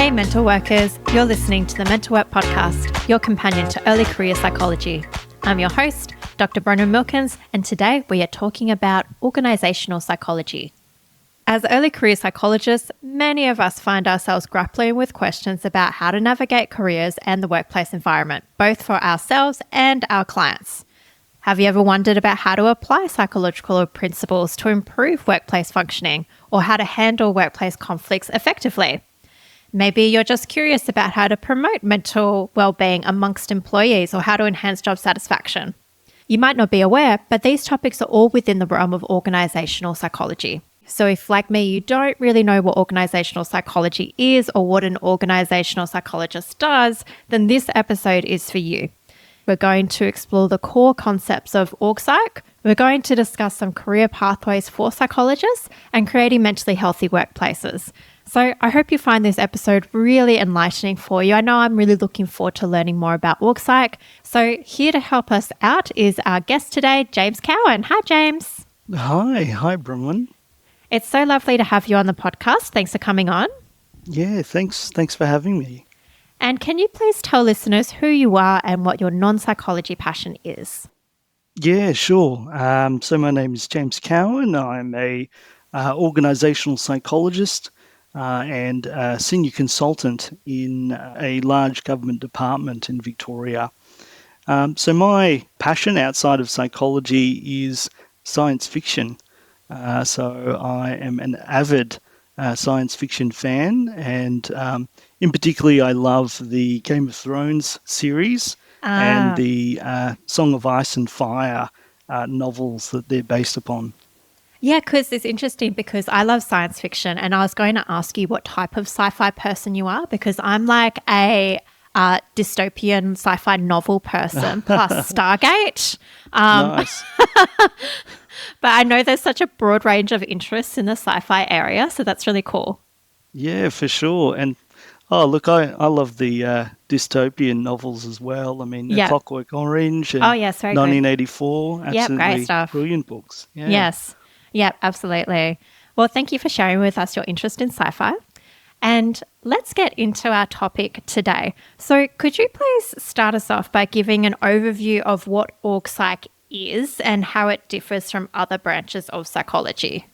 Hey mental workers, you're listening to the Mental Work Podcast, your companion to early career psychology. I'm your host, Dr. Bronwyn Milkins, and today we are talking about organisational psychology. As early career psychologists, many of us find ourselves grappling with questions about how to navigate careers and the workplace environment, both for ourselves and our clients. Have you ever wondered about how to apply psychological principles to improve workplace functioning or how to handle workplace conflicts effectively? Maybe you're just curious about how to promote mental well-being amongst employees or how to enhance job satisfaction. You might not be aware, but these topics are all within the realm of organisational psychology. So if, like me, you don't really know what organisational psychology is or what an organisational psychologist does, then this episode is for you. We're going to explore the core concepts of org-psych. We're going to discuss some career pathways for psychologists and creating mentally healthy workplaces. So I hope you find this episode really enlightening for you. I know I'm really looking forward to learning more about org-psych. So here to help us out is our guest today, James Cowan. Hi, James. Hi, Bronwyn. It's so lovely to have you on the podcast. Thanks for coming on. Yeah, thanks for having me. And can you please tell listeners who you are and what your non-psychology passion is? Yeah, sure. So my name is James Cowan. I'm a organisational psychologist and a senior consultant in a large government department in Victoria. So my passion outside of psychology is science fiction. So I am an avid science fiction fan, and in particular, I love the Game of Thrones series and the Song of Ice and Fire novels that they're based upon. Yeah, because it's interesting because I love science fiction, and I was going to ask you what type of sci-fi person you are, because I'm like a dystopian sci-fi novel person plus Stargate. Nice. But I know there's such a broad range of interests in the sci-fi area, so that's really cool. Yeah, for sure. And look, I love the dystopian novels as well. I mean, Yep. Clockwork Orange and Yes, very 1984. Yep, Absolutely great stuff. Brilliant books. Yeah. Yes. Yep, absolutely. Well, thank you for sharing with us your interest in sci-fi. And let's get into our topic today. So could you please start us off by giving an overview of what org-psych is and how it differs from other branches of psychology?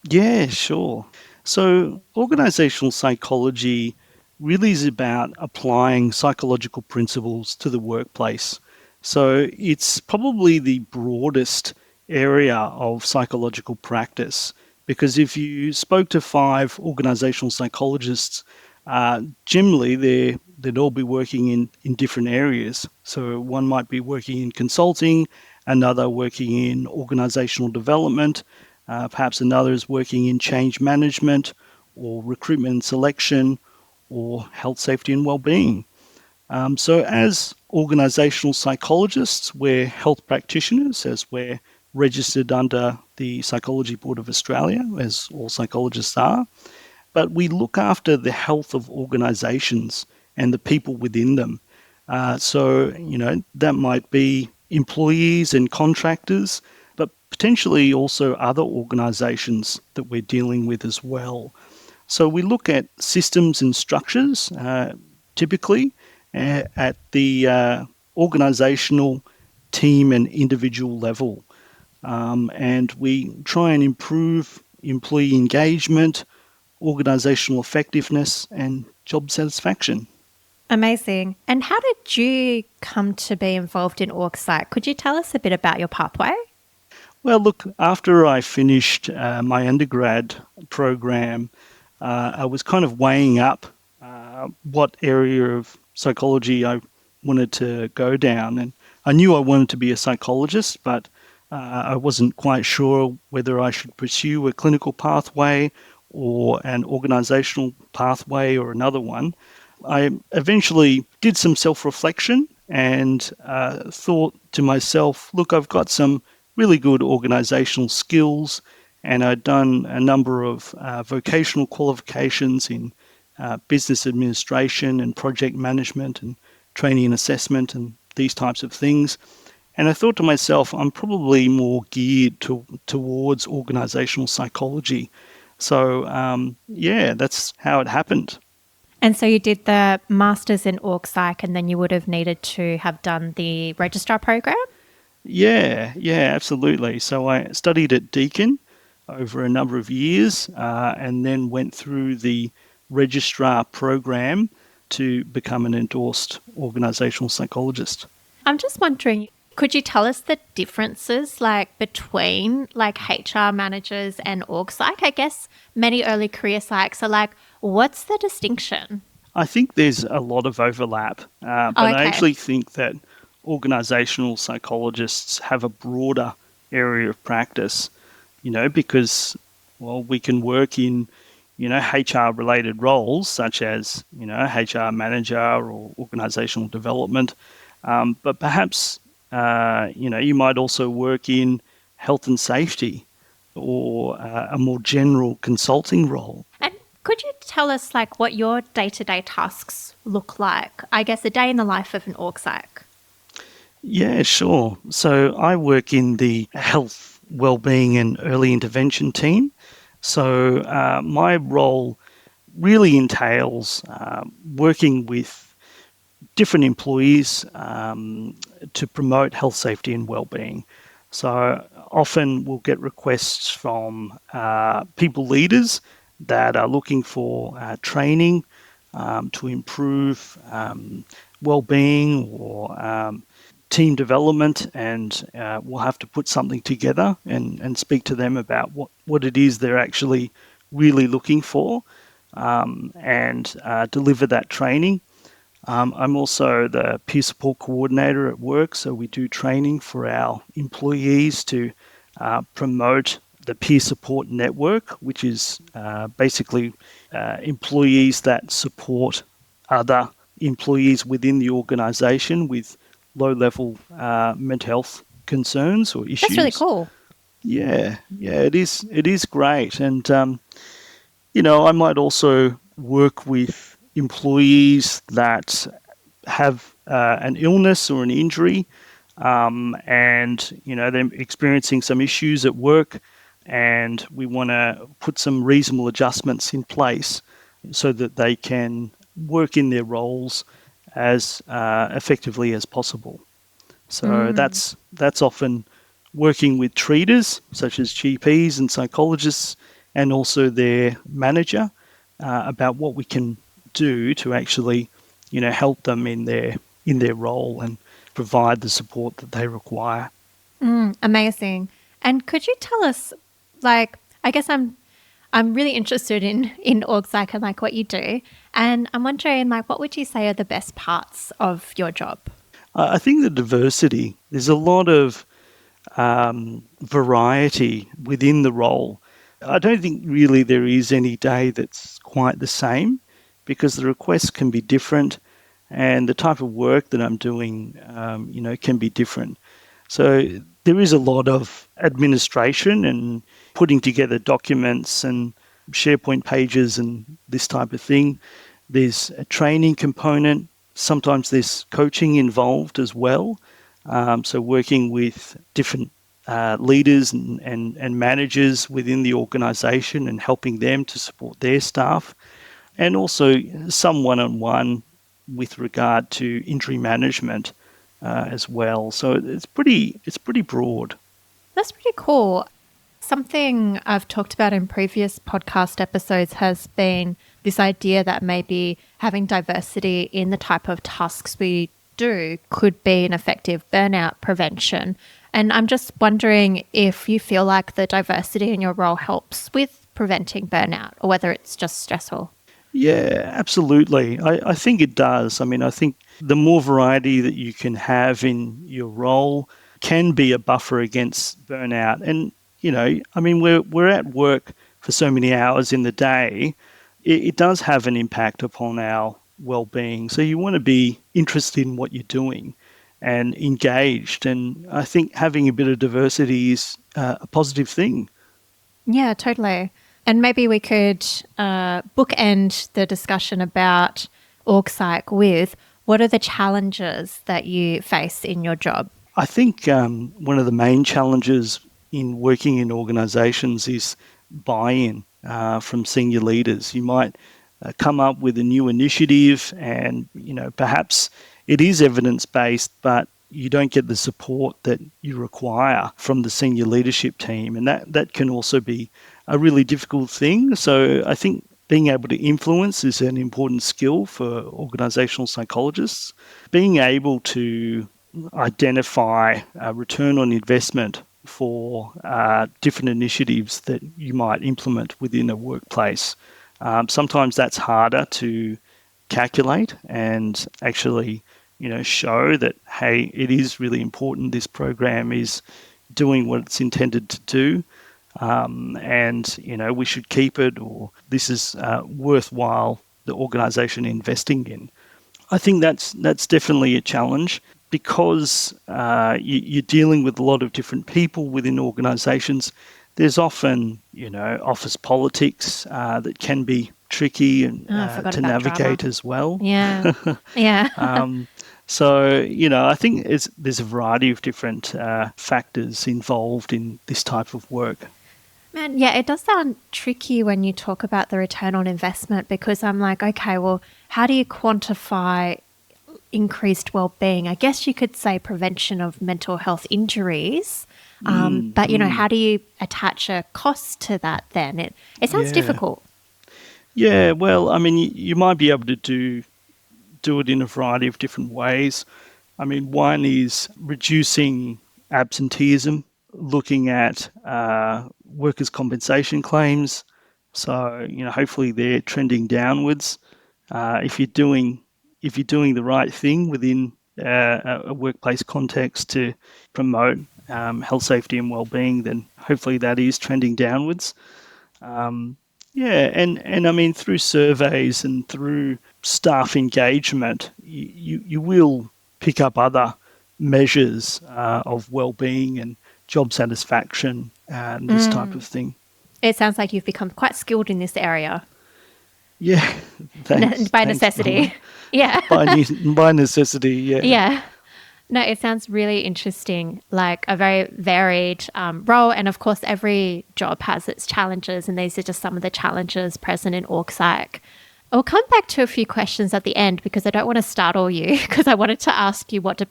Yeah, sure. So organizational psychology really is about applying psychological principles to the workplace. So it's probably the broadest area of psychological practice, because if you spoke to 5 organizational psychologists, generally they'd all be working in different areas. So one might be working in consulting, another working in organizational development, perhaps another is working in change management or recruitment and selection or health, safety and well-being. So as organizational psychologists, we're health practitioners, as we're registered under the Psychology Board of Australia, as all psychologists are. But we look after the health of organizations and the people within them. So that might be employees and contractors, but potentially also other organizations that we're dealing with as well. So we look at systems and structures, typically at the organizational, team and individual level. And we try and improve employee engagement, organizational effectiveness and job satisfaction. Amazing. And how did you come to be involved in org-psych? Could you tell us a bit about your pathway? Well, look, after I finished my undergrad program, I was kind of weighing up what area of psychology I wanted to go down. And I knew I wanted to be a psychologist, but I wasn't quite sure whether I should pursue a clinical pathway or an organizational pathway or another one. I eventually did some self-reflection and thought to myself, look, I've got some really good organizational skills, and I'd done a number of vocational qualifications in business administration and project management and training and assessment and these types of things. And I thought to myself, I'm probably more geared towards organizational psychology. So, that's how it happened. And so you did the Masters in Org Psych, and then you would have needed to have done the registrar program? Yeah, absolutely. So I studied at Deakin over a number of years and then went through the registrar program to become an endorsed organisational psychologist. I'm just wondering, could you tell us the differences between HR managers and org psych? I guess many early career psychs are like, what's the distinction? I think there's a lot of overlap, but Okay. I actually think that organisational psychologists have a broader area of practice, because, well, we can work in, HR related roles such as, HR manager or organisational development. But perhaps, you might also work in health and safety or a more general consulting role. And could you tell us what your day-to-day tasks look like? I guess a day in the life of an org psych. Yeah, sure. So I work in the health, wellbeing and early intervention team. So my role really entails working with different employees to promote health, safety and wellbeing. So often we'll get requests from people leaders that are looking for training to improve wellbeing or team development, and we'll have to put something together and speak to them about what it is they're actually really looking for and deliver that training. I'm also the peer support coordinator at work, so we do training for our employees to promote the peer support network, which is basically employees that support other employees within the organisation with low-level mental health concerns or issues. That's really cool. Yeah, it is. It is great, and I might also work with employees that have an illness or an injury, and they're experiencing some issues at work, and we want to put some reasonable adjustments in place so that they can work in their roles as effectively as possible. So that's often working with treaters such as GPs and psychologists, and also their manager about what we can do to actually, help them in their role and provide the support that they require. Amazing. And could you tell us, I guess I'm really interested in org psych and what you do, and I'm wondering what would you say are the best parts of your job? I think the diversity. There's a lot of variety within the role. I don't think really there is any day that's quite the same, because the requests can be different and the type of work that I'm doing, can be different. So there is a lot of administration and putting together documents and SharePoint pages and this type of thing. There's a training component. Sometimes there's coaching involved as well. So working with different leaders and managers within the organisation and helping them to support their staff, and also some one-on-one with regard to injury management as well. So it's pretty broad. That's pretty cool. Something I've talked about in previous podcast episodes has been this idea that maybe having diversity in the type of tasks we do could be an effective burnout prevention. And I'm just wondering if you feel like the diversity in your role helps with preventing burnout, or whether it's just stressful. Yeah, absolutely. I think it does. I think the more variety that you can have in your role can be a buffer against burnout. And, we're at work for so many hours in the day, it does have an impact upon our well-being. So you want to be interested in what you're doing and engaged. And I think having a bit of diversity is a positive thing. Yeah, totally. And maybe we could bookend the discussion about org psych with, what are the challenges that you face in your job? I think one of the main challenges in working in organisations is buy-in from senior leaders. You might come up with a new initiative and, perhaps it is evidence-based, but you don't get the support that you require from the senior leadership team. And that can also be a really difficult thing. So I think being able to influence is an important skill for organisational psychologists. Being able to identify a return on investment for different initiatives that you might implement within a workplace. Sometimes that's harder to calculate and actually, show that, hey, it is really important. This program is doing what it's intended to do. And, we should keep it, or this is worthwhile the organisation investing in. I think that's definitely a challenge because you're dealing with a lot of different people within organisations. There's often, office politics that can be tricky and to navigate drama as well. Yeah, yeah. So, I think there's a variety of different factors involved in this type of work. Man, yeah, it does sound tricky when you talk about the return on investment because I'm like, okay, well, how do you quantify increased well-being? I guess you could say prevention of mental health injuries, but, how do you attach a cost to that then? It sounds difficult. Yeah, well, I mean, you might be able to do it in a variety of different ways. I mean, one is reducing absenteeism, looking at workers' compensation claims. So, hopefully they're trending downwards. If you're doing the right thing within a workplace context to promote health, safety, and well-being, then hopefully that is trending downwards. And I mean, through surveys and through staff engagement, you will pick up other measures of well-being and job satisfaction and this type of thing. It sounds like you've become quite skilled in this area. Yeah, thanks. By necessity. Yeah. By necessity, yeah. Yeah. No, it sounds really interesting, like a very varied role. And of course, every job has its challenges, and these are just some of the challenges present in org psych. I'll come back to a few questions at the end because I don't want to startle you because I wanted to ask you what do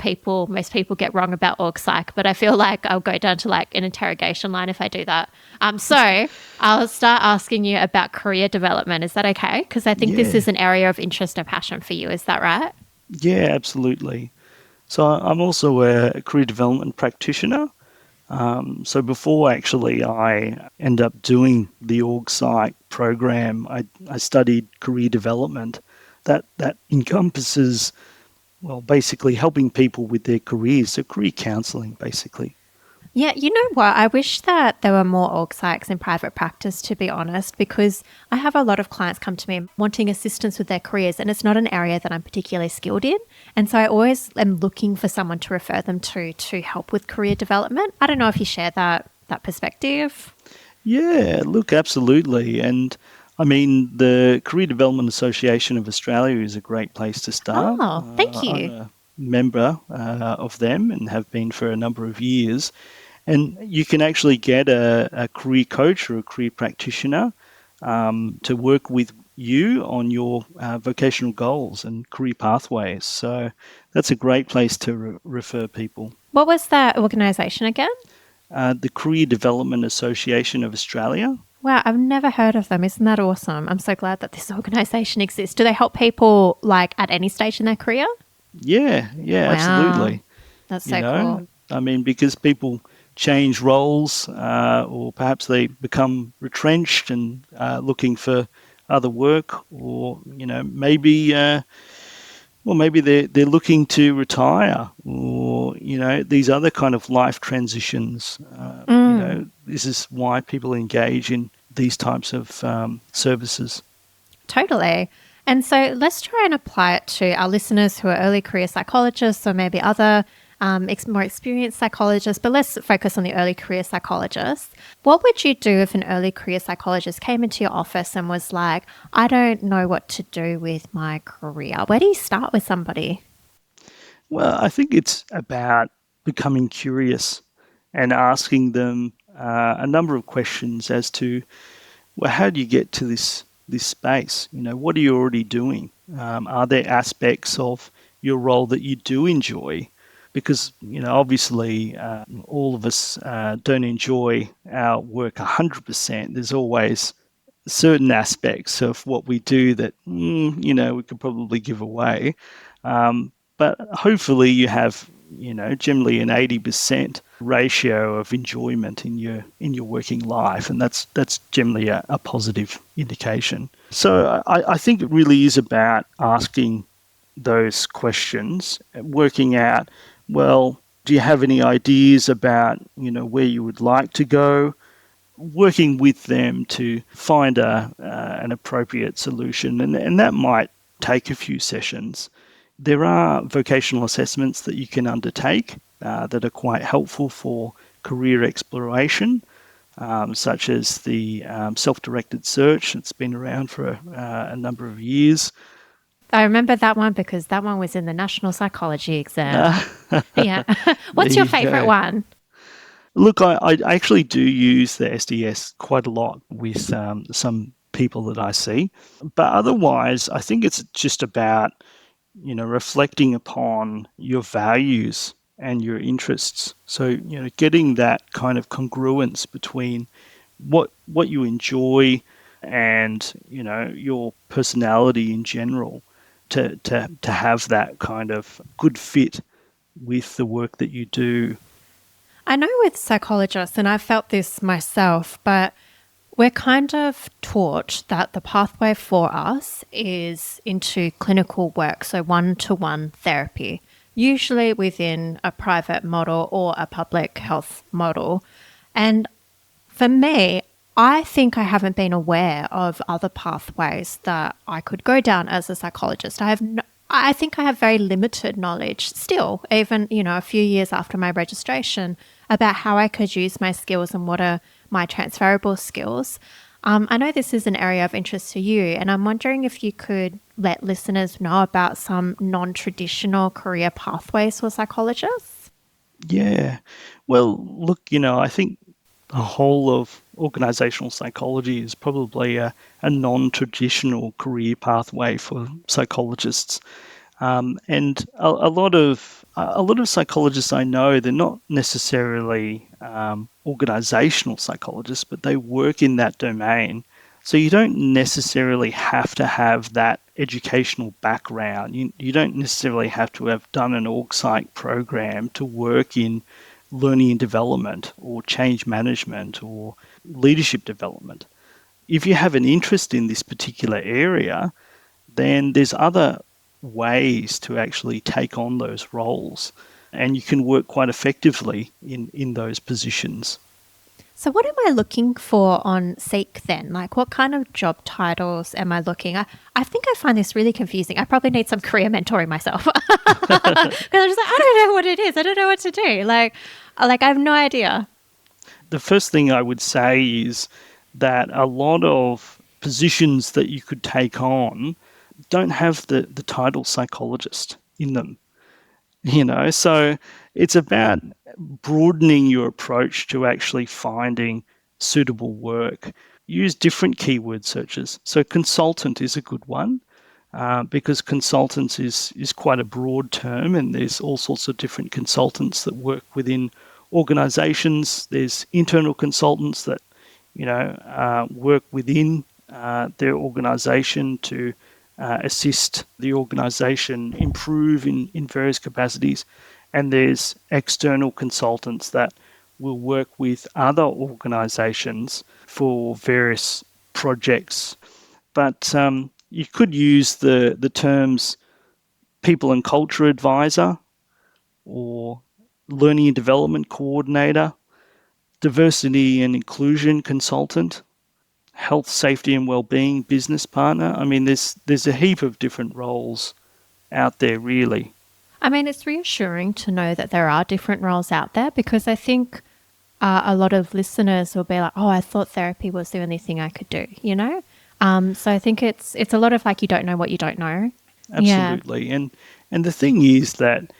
most people get wrong about org psych, but I feel like I'll go down to like an interrogation line if I do that. So I'll start asking you about career development. Is that okay? Because I think this is an area of interest and passion for you. Is that right? Yeah, absolutely. So I'm also a career development practitioner. So before actually I end up doing the org psych program, I studied career development. That encompasses, well, basically helping people with their careers, so career counselling, basically. Yeah, you know what? I wish that there were more org psychs in private practice, to be honest, because I have a lot of clients come to me wanting assistance with their careers, and it's not an area that I'm particularly skilled in. And so I always am looking for someone to refer them to help with career development. I don't know if you share that perspective. Yeah, look, absolutely. And I mean, the Career Development Association of Australia is a great place to start. Oh, thank you. I'm a member of them and have been for a number of years. And you can actually get a career coach or a career practitioner to work with you on your vocational goals and career pathways. So that's a great place to refer people. What was that organisation again? The Career Development Association of Australia. Wow, I've never heard of them. Isn't that awesome? I'm so glad that this organisation exists. Do they help people like at any stage in their career? Yeah, Wow. absolutely. That's so cool. I mean, because people change roles or perhaps they become retrenched and looking for other work, or maybe they're looking to retire, or these other kind of life transitions. This is why people engage in these types of services. Totally. And so let's try and apply it to our listeners who are early career psychologists or maybe other more experienced psychologists, but let's focus on the early career psychologists. What would you do if an early career psychologist came into your office and was like, I don't know what to do with my career? Where do you start with somebody? Well, I think it's about becoming curious and asking them a number of questions as to, well, how do you get to this this space? What are you already doing? Are there aspects of your role that you do enjoy? Because, obviously all of us don't enjoy our work 100%. There's always certain aspects of what we do that, we could probably give away. But hopefully you have, generally an 80% ratio of enjoyment in your working life, and that's generally a positive indication. So I think it really is about asking those questions, working out, well, do you have any ideas about, where you would like to go? Working with them to find an appropriate solution, and that might take a few sessions. There are vocational assessments that you can undertake that are quite helpful for career exploration, such as the self-directed search. It's been around for a number of years. I remember that one because that one was in the National Psychology exam. Yeah. What's your favourite one? Look, I actually do use the SDS quite a lot with some people that I see. But otherwise, I think it's just about, reflecting upon your values and your interests. So, getting that kind of congruence between what you enjoy and, your personality in general to have that kind of good fit with the work that you do. I know with psychologists, and I've felt this myself, but we're kind of taught that the pathway for us is into clinical work, so one-to-one therapy, usually within a private model or a public health model. And for me, I think I haven't been aware of other pathways that I could go down as a psychologist. I think I have very limited knowledge still, even, a few years after my registration, about how I could use my skills and what are my transferable skills. I know this is an area of interest to you, and I'm wondering if you could let listeners know about some non-traditional career pathways for psychologists. Yeah. Well, look, I think the whole of organisational psychology is probably a non-traditional career pathway for psychologists. And a lot of psychologists I know, they're not necessarily organisational psychologists, but they work in that domain. So you don't necessarily have to have that educational background. You don't necessarily have to have done an org psych program to work in learning and development or change management or leadership development. If you have an interest in this particular area, then there's other ways to actually take on those roles, and you can work quite effectively in those positions. So what am I looking for on Seek then? Like, what kind of job titles am I looking at? I think I find this really confusing. I probably need some career mentoring myself. Because I'm just like, I don't know what it is. I don't know what to do. Like I have no idea. The first thing I would say is that a lot of positions that you could take on don't have the title psychologist in them. So it's about broadening your approach to actually finding suitable work. Use different keyword searches. So consultant is a good one because consultants is quite a broad term, and there's all sorts of different consultants that work within organisations. There's internal consultants that work within their organisation to assist the organisation improve in various capacities. And there's external consultants that will work with other organisations for various projects. But you could use the terms people and culture advisor or learning and development coordinator, diversity and inclusion consultant, health, safety and wellbeing business partner. I mean, there's a heap of different roles out there, really. I mean, it's reassuring to know that there are different roles out there, because I think a lot of listeners will be like, oh, I thought therapy was the only thing I could do, So I think it's a lot of like, you don't know what you don't know. Absolutely. Yeah. And the thing is that,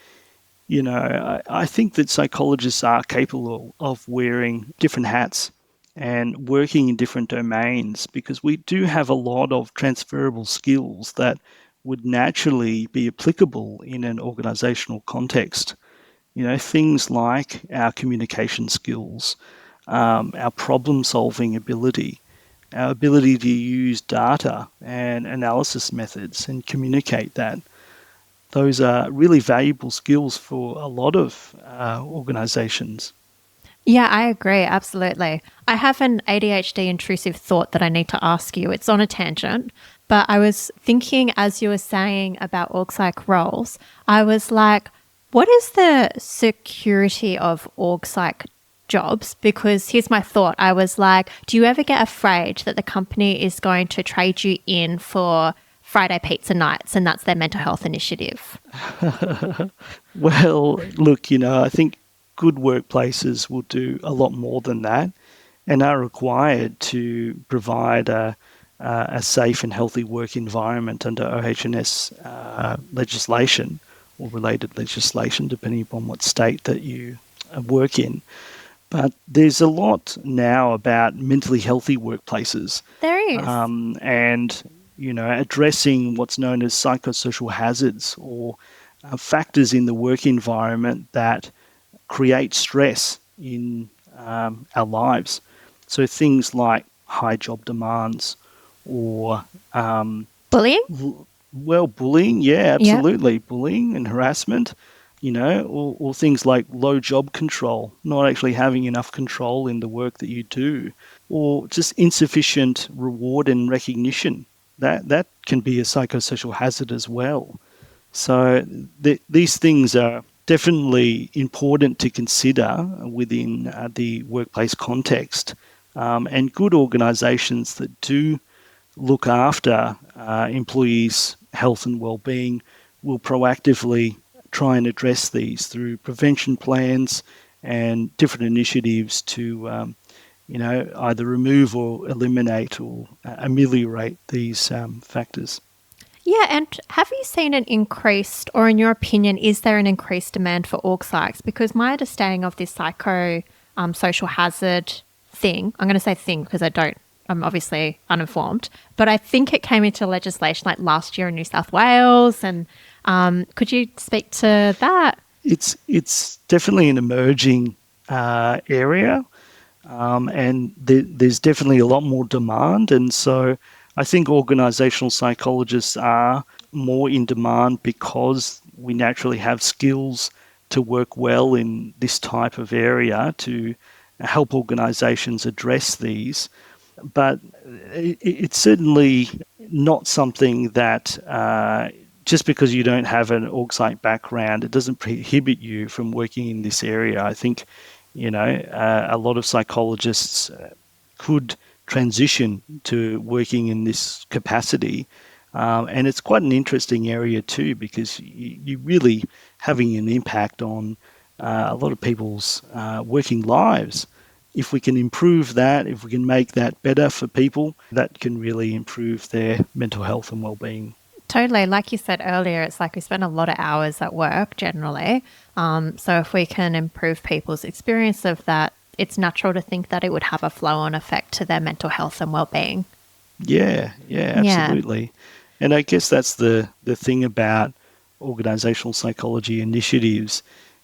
I think that psychologists are capable of wearing different hats and working in different domains, because we do have a lot of transferable skills that would naturally be applicable in an organizational context. Things like our communication skills, our problem solving ability, our ability to use data and analysis methods and communicate that. Those are really valuable skills for a lot of organizations. Yeah, I agree. Absolutely. I have an ADHD intrusive thought that I need to ask you. It's on a tangent, but I was thinking as you were saying about org psych roles, I was like, what is the security of org psych jobs? Because here's my thought. I was like, do you ever get afraid that the company is going to trade you in for Friday pizza nights and that's their mental health initiative? Well, look, I think good workplaces will do a lot more than that and are required to provide a safe and healthy work environment under OH&S legislation or related legislation, depending upon what state that you work in. But there's a lot now about mentally healthy workplaces. There is. And, addressing what's known as psychosocial hazards or factors in the work environment that create stress in our lives. So things like high job demands or Bullying? bullying, yeah, absolutely. Yep. Bullying and harassment, or things like low job control, not actually having enough control in the work that you do, or just insufficient reward and recognition. That can be a psychosocial hazard as well. So these things are definitely important to consider within the workplace context. And good organisations that do look after employees' health and well-being will proactively try and address these through prevention plans and different initiatives to either remove or eliminate or ameliorate these factors. Yeah, and have you seen an increased, or in your opinion, is there an increased demand for org psychs? Because my understanding of this social hazard thing, I'm going to say thing because I'm obviously uninformed, but I think it came into legislation like last year in New South Wales. And could you speak to that? It's definitely an emerging area. And there's definitely a lot more demand. And so I think organisational psychologists are more in demand because we naturally have skills to work well in this type of area to help organisations address these. But it's certainly not something that just because you don't have an org psych background, it doesn't prohibit you from working in this area. I think a lot of psychologists could transition to working in this capacity. And it's quite an interesting area too, because you're really having an impact on a lot of people's working lives. If we can improve that, if we can make that better for people, that can really improve their mental health and well-being. Totally. Like you said earlier, it's like we spend a lot of hours at work generally. So if we can improve people's experience of that, it's natural to think that it would have a flow-on effect to their mental health and well-being. Yeah, absolutely. Yeah. And I guess that's the thing about organisational psychology initiatives.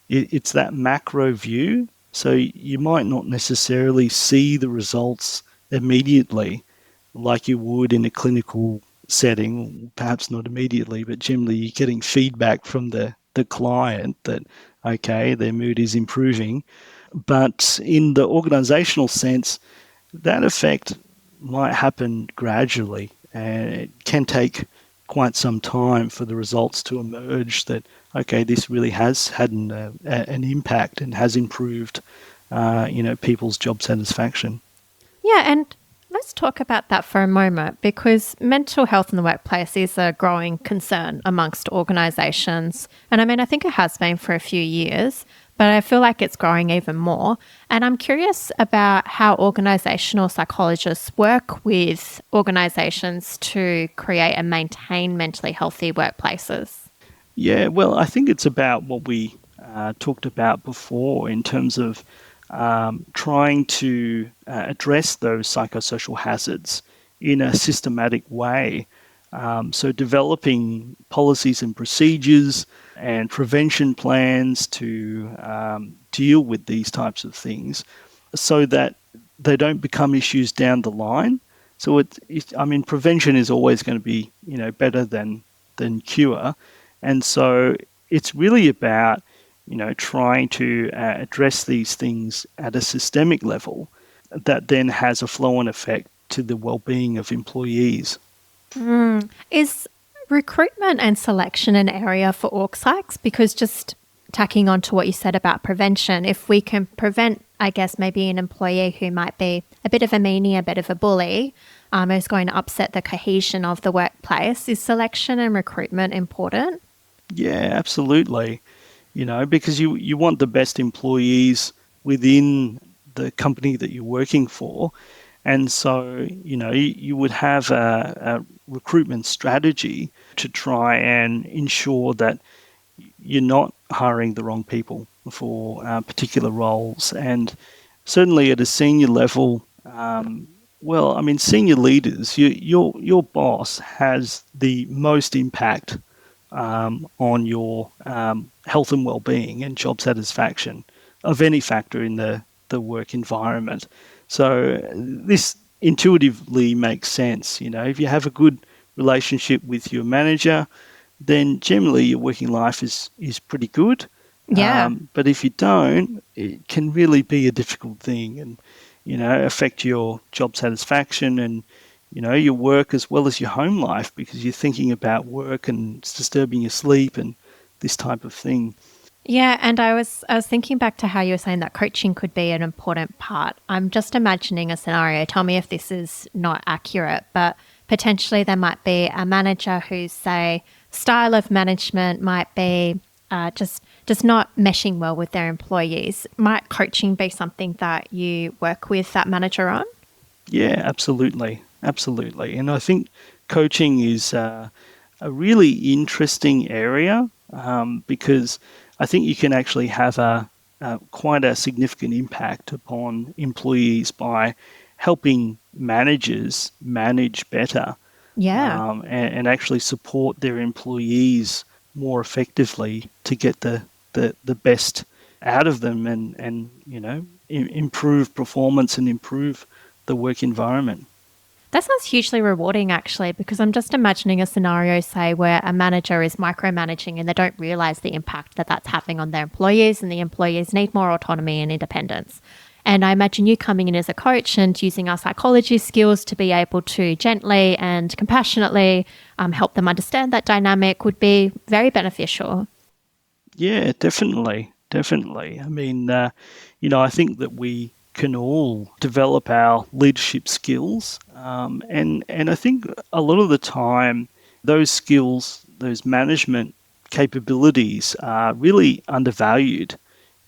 It's that macro view. So you might not necessarily see the results immediately like you would in a clinical setting, perhaps not immediately, but generally you're getting feedback from the client that, okay, their mood is improving. But in the organisational sense, that effect might happen gradually, and it can take quite some time for the results to emerge that, okay, this really has had an impact and has improved, people's job satisfaction. Yeah, and let's talk about that for a moment, because mental health in the workplace is a growing concern amongst organisations. And I mean, I think it has been for a few years, but I feel like it's growing even more. And I'm curious about how organisational psychologists work with organisations to create and maintain mentally healthy workplaces. Yeah, well, I think it's about what we talked about before in terms of trying to address those psychosocial hazards in a systematic way. So developing policies and procedures and prevention plans to deal with these types of things so that they don't become issues down the line. So prevention is always going to be, better than cure. And so it's really about, trying to address these things at a systemic level that then has a flow-on effect to the well-being of employees. Is recruitment and selection an area for org psychs? Because just tacking on to what you said about prevention, if we can prevent, I guess, maybe an employee who might be a bit of a meanie, a bit of a bully, is going to upset the cohesion of the workplace, is selection and recruitment important? Yeah, absolutely. Because you want the best employees within the company that you're working for. And so, you would have a recruitment strategy to try and ensure that you're not hiring the wrong people for particular roles. And certainly at a senior level, senior leaders, your boss has the most impact on your health and well-being and job satisfaction of any factor in the work environment. So this intuitively makes sense. If you have a good relationship with your manager, then generally your working life is pretty good. Yeah. But if you don't, it can really be a difficult thing and, affect your job satisfaction and, your work as well as your home life because you're thinking about work and it's disturbing your sleep and this type of thing. Yeah, and I was thinking back to how you were saying that coaching could be an important part. I'm just imagining a scenario. Tell me if this is not accurate, but potentially there might be a manager whose, say, style of management might be just not meshing well with their employees. Might coaching be something that you work with that manager on? Yeah, absolutely. Absolutely. And I think coaching is a really interesting area because I think you can actually have quite a significant impact upon employees by helping managers manage better. Yeah. And actually support their employees more effectively to get the best out of them and improve performance and improve the work environment. That sounds hugely rewarding, actually, because I'm just imagining a scenario, say, where a manager is micromanaging and they don't realize the impact that that's having on their employees, and the employees need more autonomy and independence. And I imagine you coming in as a coach and using our psychology skills to be able to gently and compassionately help them understand that dynamic would be very beneficial. Yeah, definitely. Definitely. I think that we can all develop our leadership skills. And I think a lot of the time, those skills, those management capabilities are really undervalued.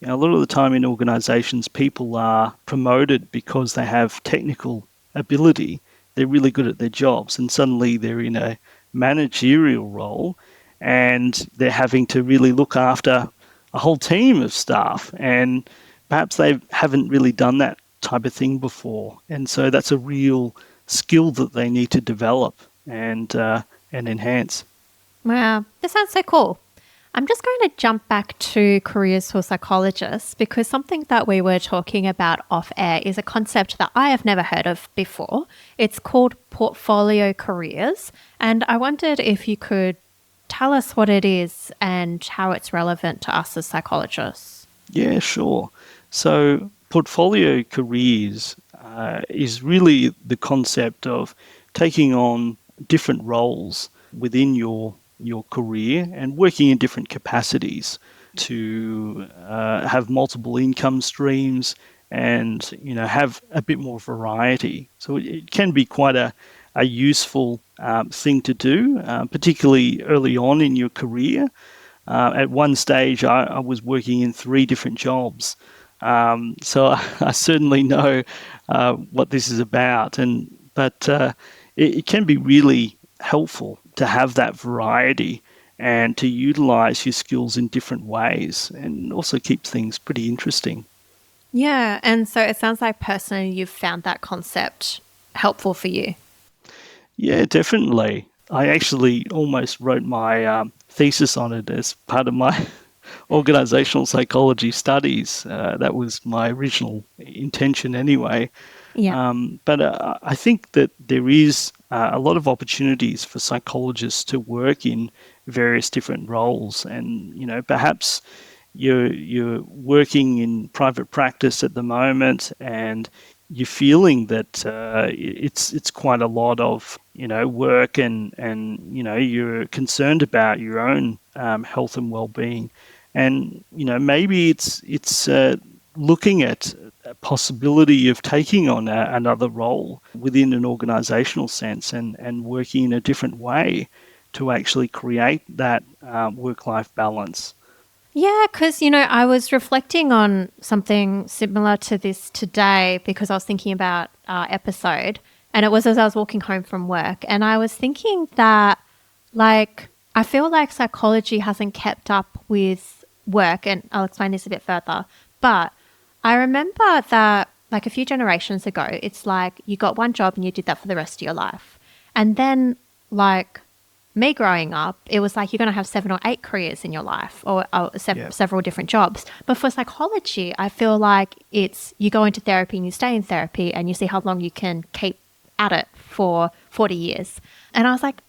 A lot of the time in organisations, people are promoted because they have technical ability. They're really good at their jobs, and suddenly they're in a managerial role and they're having to really look after a whole team of staff. And perhaps they haven't really done that type of thing before. And so that's a real skill that they need to develop and enhance. Wow, this sounds so cool. I'm just going to jump back to careers for psychologists because something that we were talking about off air is a concept that I have never heard of before. It's called portfolio careers. And I wondered if you could tell us what it is and how it's relevant to us as psychologists. Yeah, sure. So portfolio careers is really the concept of taking on different roles within your career and working in different capacities to have multiple income streams and have a bit more variety. So it can be quite a useful thing to do, particularly early on in your career. At one stage, I was working in 3 different jobs. So I certainly know what this is about, but it can be really helpful to have that variety and to utilize your skills in different ways, and also keeps things pretty interesting. Yeah. And so it sounds like personally you've found that concept helpful for you. Yeah, definitely. I actually almost wrote my thesis on it as part of my organizational psychology studies. That was my original intention anyway. Yeah. But I think that there is a lot of opportunities for psychologists to work in various different roles, and perhaps you're working in private practice at the moment, and you're feeling that it's quite a lot of work, and you're concerned about your own health and well-being, and maybe it's looking at a possibility of taking on another role within an organizational sense, and working in a different way to actually create that work-life balance. Yeah, because, I was reflecting on something similar to this today because I was thinking about our episode, and it was as I was walking home from work. And I was thinking that, I feel like psychology hasn't kept up with work, and I'll explain this a bit further. But I remember that, a few generations ago, it's like you got one job and you did that for the rest of your life. And then, me growing up, it was like you're going to have 7 or 8 careers in your life, or Yeah. several different jobs. But for psychology, I feel like it's you go into therapy and you stay in therapy and you see how long you can keep at it for 40 years. And I was like,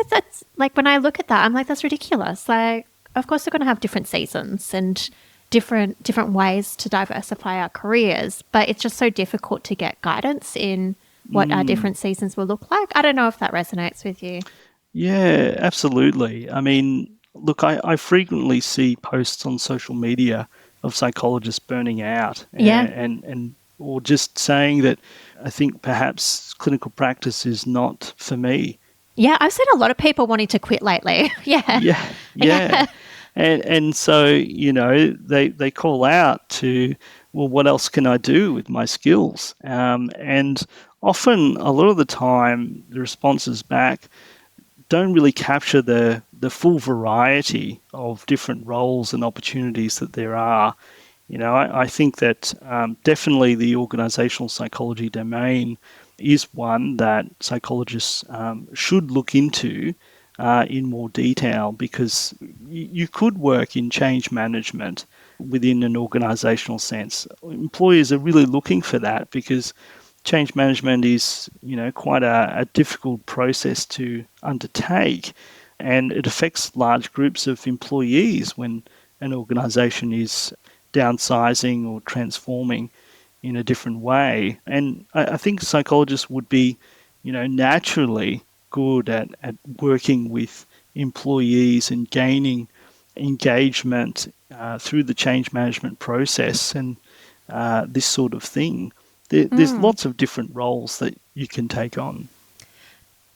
that's like when I look at that, I'm like, that's ridiculous. Like, of course, we're going to have different seasons and different ways to diversify our careers, but it's just so difficult to get guidance in what our different seasons will look like. I don't know if that resonates with you. Yeah, absolutely. I mean, look, I frequently see posts on social media of psychologists burning out, Yeah. and or just saying that I think perhaps clinical practice is not for me. Yeah, I've seen a lot of people wanting to quit lately. Yeah. Yeah, yeah. Yeah. And so, they call out to, well, what else can I do with my skills? And often, a lot of the time, the responses back don't really capture the full variety of different roles and opportunities that there are. I think that definitely the organizational psychology domain is one that psychologists should look into in more detail, because you could work in change management within an organizational sense. Employers are really looking for that, because change management is, quite a difficult process to undertake, and it affects large groups of employees when an organisation is downsizing or transforming in a different way. And I think psychologists would be, naturally good at working with employees and gaining engagement through the change management process, and this sort of thing. There's Mm. lots of different roles that you can take on.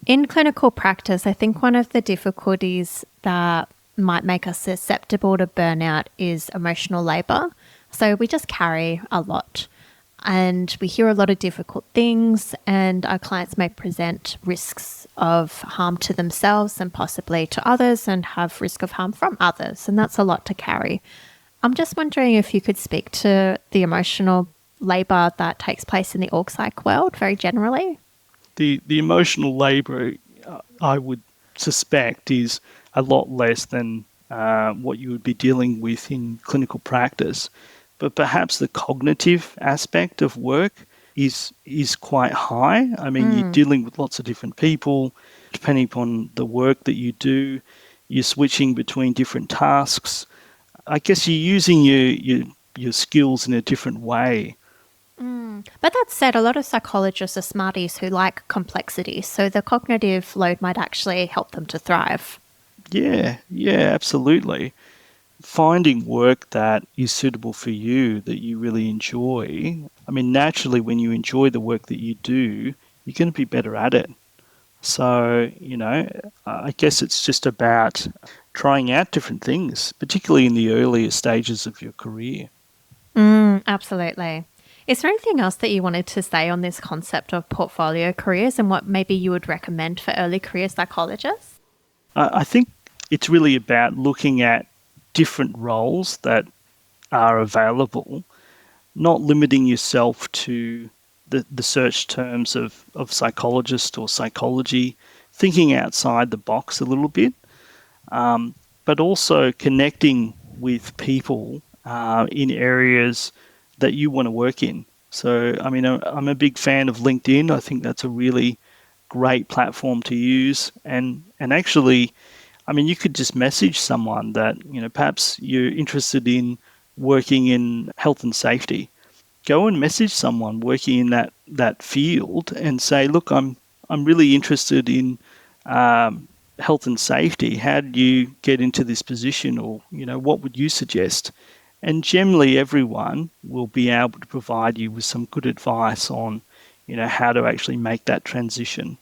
In clinical practice, I think one of the difficulties that might make us susceptible to burnout is emotional labour. So we just carry a lot and we hear a lot of difficult things, and our clients may present risks of harm to themselves and possibly to others, and have risk of harm from others. And that's a lot to carry. I'm just wondering if you could speak to the emotional labour that takes place in the org psych world very generally. The emotional labour, I would suspect, is a lot less than what you would be dealing with in clinical practice. But perhaps the cognitive aspect of work is quite high. I mean, you're dealing with lots of different people. Depending upon the work that you do, you're switching between different tasks. I guess you're using your skills in a different way. But that said, a lot of psychologists are smarties who like complexity, so the cognitive load might actually help them to thrive. Yeah, absolutely. Finding work that is suitable for you, that you really enjoy. I mean, naturally, when you enjoy the work that you do, you're going to be better at it. So, I guess it's just about trying out different things, particularly in the earlier stages of your career. Absolutely. Is there anything else that you wanted to say on this concept of portfolio careers and what maybe you would recommend for early career psychologists? I think it's really about looking at different roles that are available, not limiting yourself to the search terms of psychologist or psychology, thinking outside the box a little bit, but also connecting with people in areas that you want to work in. So, I mean, I'm a big fan of LinkedIn. I think that's a really great platform to use. And actually, I mean, you could just message someone that, perhaps you're interested in working in health and safety. Go and message someone working in that field and say, look, I'm really interested in health and safety. How did you get into this position? Or, what would you suggest? And generally everyone will be able to provide you with some good advice on, how to actually make that transition.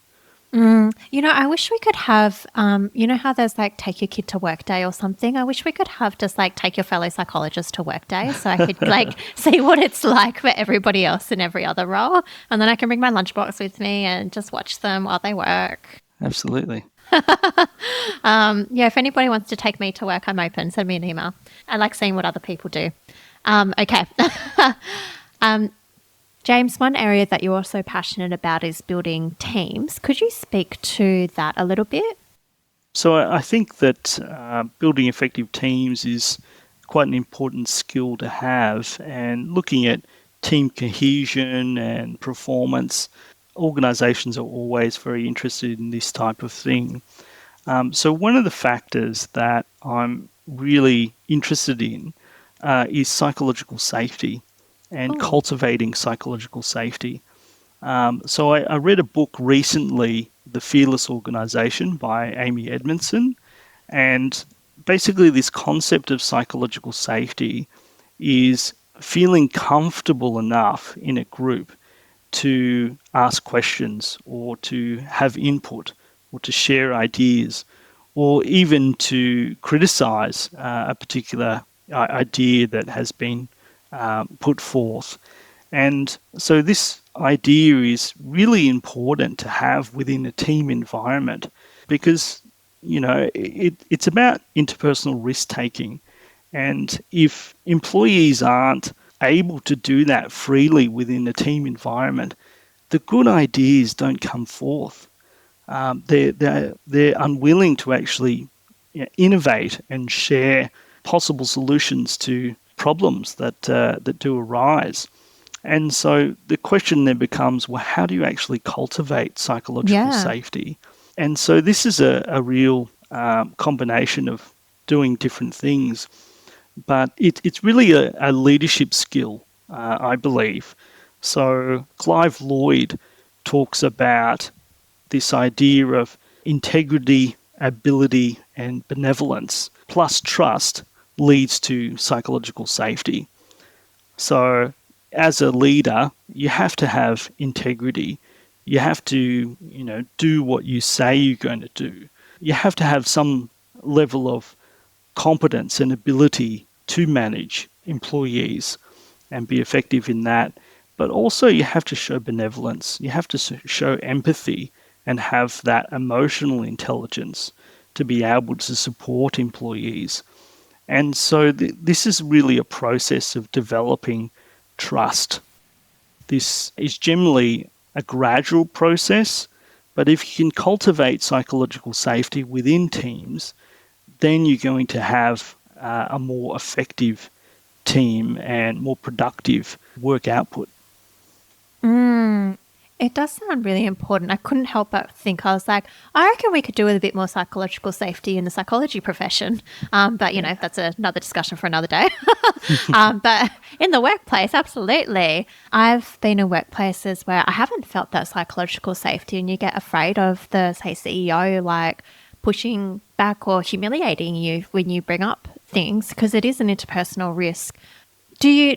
I wish we could have, how there's like take your kid to work day or something. I wish we could have just like take your fellow psychologist to work day so I could like see what it's like for everybody else in every other role. And then I can bring my lunchbox with me and just watch them while they work. Absolutely. If anybody wants to take me to work, I'm open. Send me an email. I like seeing what other people do. Okay. James, one area that you're also passionate about is building teams. Could you speak to that a little bit? So I think that building effective teams is quite an important skill to have, and looking at team cohesion and performance, organisations are always very interested in this type of thing. So one of the factors that I'm really interested in is psychological safety and cultivating psychological safety. So I read a book recently, The Fearless Organisation by Amy Edmondson, and basically this concept of psychological safety is feeling comfortable enough in a group to ask questions or to have input or to share ideas or even to criticize a particular idea that has been put forth. And so this idea is really important to have within a team environment because, it's about interpersonal risk-taking. And if employees aren't able to do that freely within a team environment, the good ideas don't come forth. They're unwilling to actually innovate and share possible solutions to problems that do arise. And so the question then becomes, well, how do you actually cultivate psychological safety? And so this is a real combination of doing different things, but it's really a leadership skill, I believe. So Clive Lloyd talks about this idea of integrity, ability, and benevolence plus trust leads to psychological safety. So as a leader, you have to have integrity. You have to, do what you say you're going to do. You have to have some level of competence and ability to manage employees and be effective in that. But also you have to show benevolence. You have to show empathy and have that emotional intelligence to be able to support employees. And so this is really a process of developing trust. This is generally a gradual process, but if you can cultivate psychological safety within teams, then you're going to have a more effective team and more productive work output. It does sound really important. I couldn't help but think, I was like, I reckon we could do with a bit more psychological safety in the psychology profession. But, that's another discussion for another day. But in the workplace, absolutely. I've been in workplaces where I haven't felt that psychological safety, and you get afraid of the, say, CEO, like pushing back or humiliating you when you bring up things, because it is an interpersonal risk.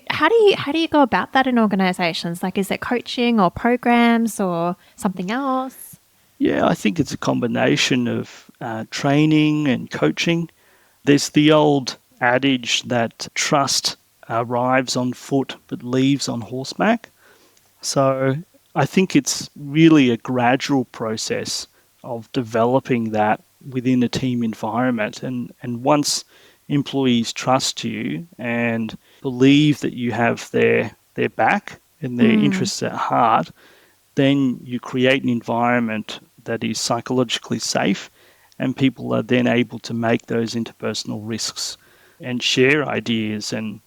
How do you go about that in organisations? Like, is it coaching or programs or something else? Yeah, I think it's a combination of training and coaching. There's the old adage that trust arrives on foot but leaves on horseback. So I think it's really a gradual process of developing that within a team environment. And once employees trust you and believe that you have their their back and their interests at heart, then you create an environment that is psychologically safe, and people are then able to make those interpersonal risks and share ideas and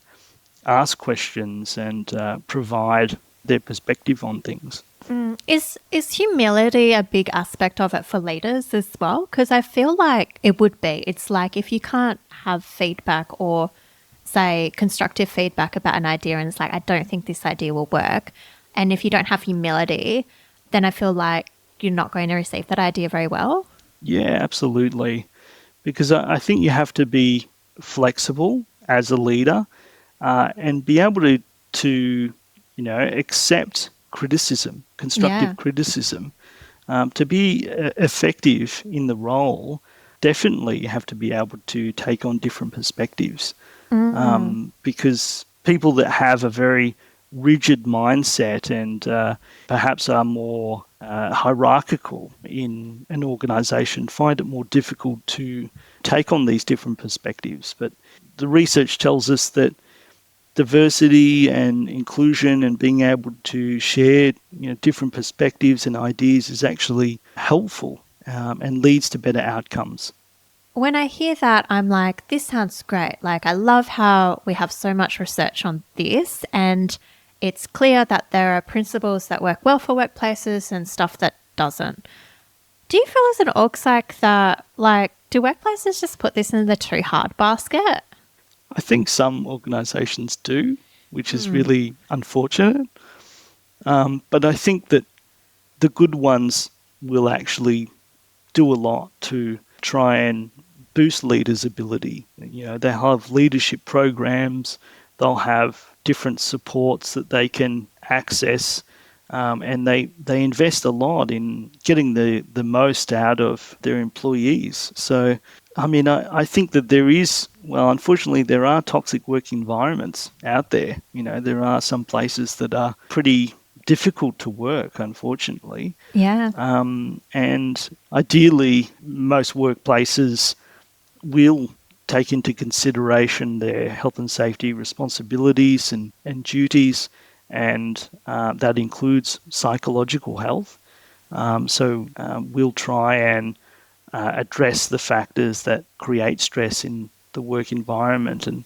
ask questions and provide their perspective on things. Is humility a big aspect of it for leaders as well? Because I feel like it would be. It's like if you can't have feedback or say constructive feedback about an idea and it's like, I don't think this idea will work. And if you don't have humility, then I feel like you're not going to receive that idea very well. Yeah, absolutely. Because I think you have to be flexible as a leader and be able to accept criticism, constructive criticism. To be effective in the role, definitely you have to be able to take on different perspectives. Because people that have a very rigid mindset and perhaps are more hierarchical in an organisation find it more difficult to take on these different perspectives. But the research tells us that diversity and inclusion and being able to share different perspectives and ideas is actually helpful and leads to better outcomes. When I hear that, I'm like, this sounds great. Like, I love how we have so much research on this, and it's clear that there are principles that work well for workplaces and stuff that doesn't. Do you feel as an org psych that, do workplaces just put this in the too hard basket? I think some organisations do, which is really unfortunate. But I think that the good ones will actually do a lot to try and boost leaders' ability. They'll have leadership programs, they'll have different supports that they can access, and they invest a lot in getting the most out of their employees. So, I think that unfortunately, there are toxic work environments out there. There are some places that are pretty difficult to work, unfortunately. Yeah. And ideally, most workplaces will take into consideration their health and safety responsibilities and duties, and that includes psychological health. So we'll try and address the factors that create stress in the work environment, and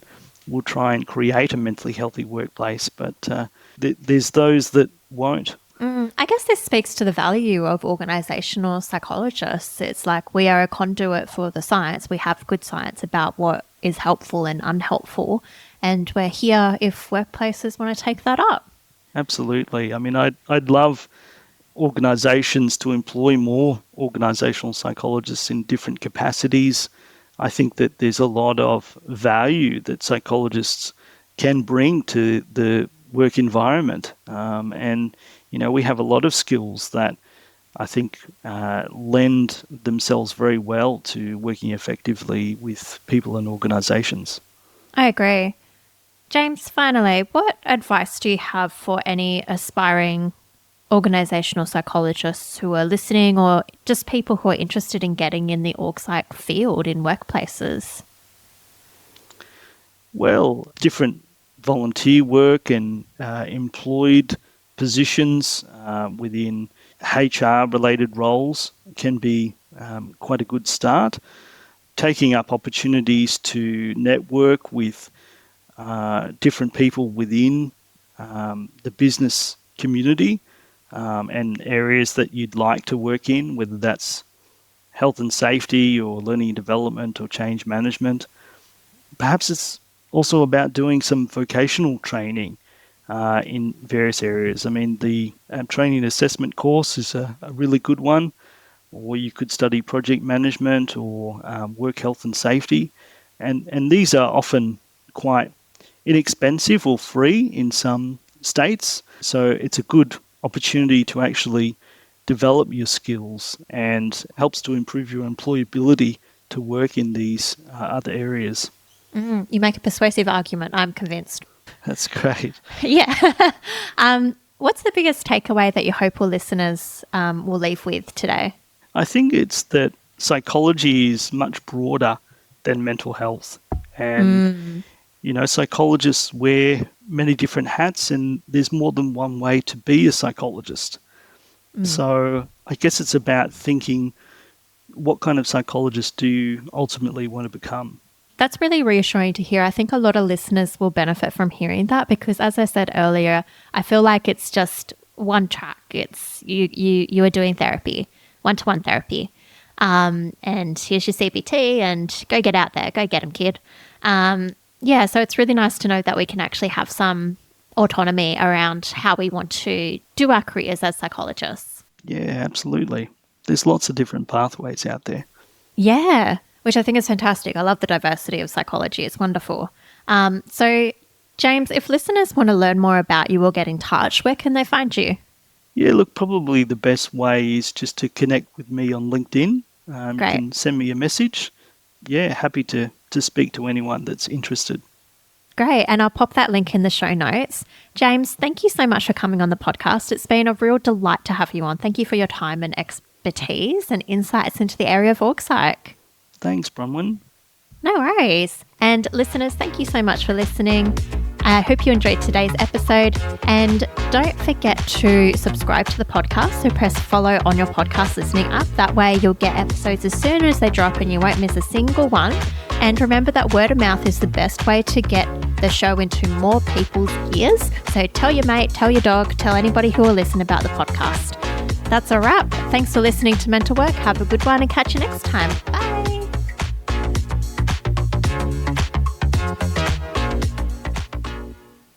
we'll try and create a mentally healthy workplace. But there's those that won't. I guess this speaks to the value of organisational psychologists. It's like we are a conduit for the science. We have good science about what is helpful and unhelpful, and we're here if workplaces want to take that up. Absolutely. I'd love organisations to employ more organisational psychologists in different capacities. I think that there's a lot of value that psychologists can bring to the work environment. And we have a lot of skills that I think lend themselves very well to working effectively with people and organisations. I agree. James, finally, what advice do you have for any aspiring organisational psychologists who are listening, or just people who are interested in getting in the org psych field in workplaces? Well, different volunteer work and employed positions within HR-related roles can be quite a good start. Taking up opportunities to network with different people within the business community and areas that you'd like to work in, whether that's health and safety or learning and development or change management. Perhaps it's also about doing some vocational training in various areas. The training assessment course is a really good one, or you could study project management or work health and safety. And these are often quite inexpensive or free in some states. So it's a good opportunity to actually develop your skills and helps to improve your employability to work in these other areas. You make a persuasive argument. I'm convinced. That's great. Yeah. What's the biggest takeaway that you hope our listeners will leave with today? I think it's that psychology is much broader than mental health. And, Psychologists wear many different hats, and there's more than one way to be a psychologist. So I guess it's about thinking, what kind of psychologist do you ultimately want to become? That's really reassuring to hear. I think a lot of listeners will benefit from hearing that because, as I said earlier, I feel like it's just one track. It's you are doing therapy, one-to-one therapy. And here's your CBT and go get out there. Go get them, kid. So it's really nice to know that we can actually have some autonomy around how we want to do our careers as psychologists. Yeah, absolutely. There's lots of different pathways out there. Yeah, which I think is fantastic. I love the diversity of psychology. It's wonderful. So, James, if listeners want to learn more about you or get in touch, where can they find you? Yeah, look, probably the best way is just to connect with me on LinkedIn. Great. You can send me a message. Yeah, happy to speak to anyone that's interested. Great. And I'll pop that link in the show notes. James, thank you so much for coming on the podcast. It's been a real delight to have you on. Thank you for your time and expertise and insights into the area of org psych. Thanks, Bronwyn. No worries. And listeners, thank you so much for listening. I hope you enjoyed today's episode, and don't forget to subscribe to the podcast. So press follow on your podcast listening app. That way you'll get episodes as soon as they drop and you won't miss a single one. And remember that word of mouth is the best way to get the show into more people's ears. So tell your mate, tell your dog, tell anybody who will listen about the podcast. That's a wrap. Thanks for listening to Mental Work. Have a good one and catch you next time. Bye.